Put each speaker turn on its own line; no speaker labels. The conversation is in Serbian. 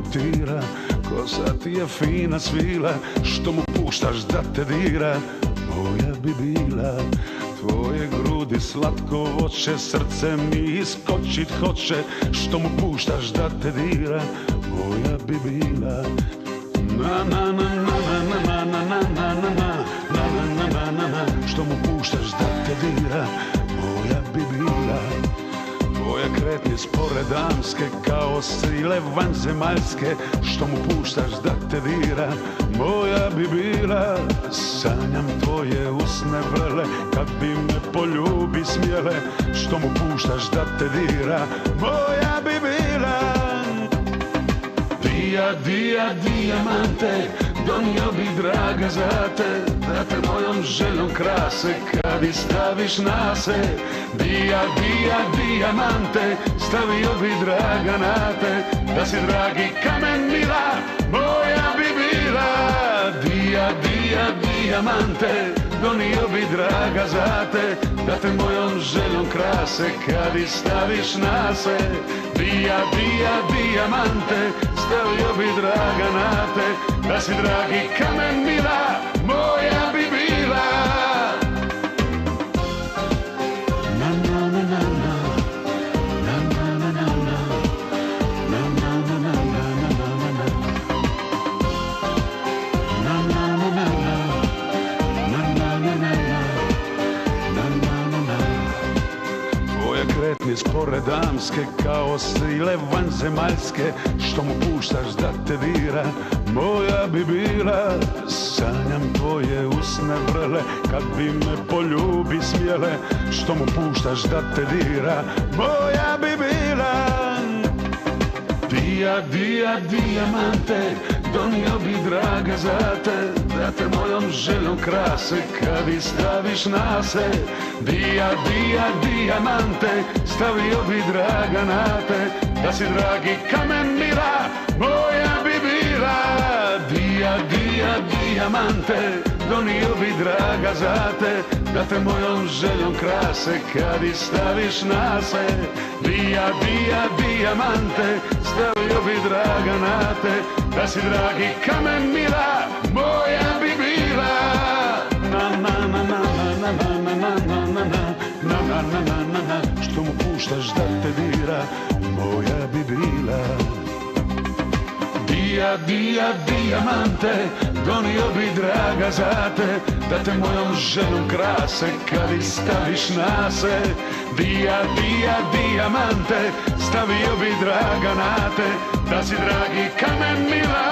leptira, kosa ti je fina svila, što mu puštaš da te dira, moja bi bila. Tvoje grudi slatko voće, srce mi iskočit hoće, što mu puštaš da te dira, moja bi bila. Na na na na na na na na na na na na na na na, što mu puštaš da te dira, moja bi bila. Tvoje kretnje spore damske, kao sile vanzemaljske, što mu puštaš da te dira, moja bi bila. Sanjam tvoje usne vrele, kad bi me poljubi smjele, što mu puštaš da te dira, moja bi bila. Dia, dijamante, donio bi draga za te, da te mojom željom krase, kad ih staviš na se. Dia, dijamante, stavio bi draga na te, da si dragi kamen mila, moja bi bila. Dia, dijamante, donio bi draga za te, da te mojom željom krase, kad ih staviš na se. Dia, dijamante, stavio bi draga na te, da si dragi kamen mila, moja bi bila. Na na na na na, na na na na na, na na na na na na na, na na na na na, na na na na na, na na na. Tvoje kretnje spore damske, kao sile vanzemaljske, što mu puštaš da te dira, moja bi bila. Sanjam tvoje usne vrele, kad bi me poljubi smjele, što mu puštaš da te dira, moja bi bila. Dia, dijamante, donio bi draga za te, da te mojom željom krase, kad ih staviš na se. Dia, dijamante, stavio bi draga na te, da si dragi kamen mila, moja bi bila. Dia, dijamante, donio bi draga za te, da te mojom željom krase, kad ih staviš na se. Dia, dijamante, stavio bi draga na te, da si dragi kamen mila, moja bi bila. Na na na na na na na na na na na na na na na na, što mu puštaš da te dira, moja bi bila. Dia, dijamante, donio bi draga za te, da te mojom željom krase, kad ih staviš na se. Dia, dijamante, stavio bi draga na te, da si dragi kamen mila,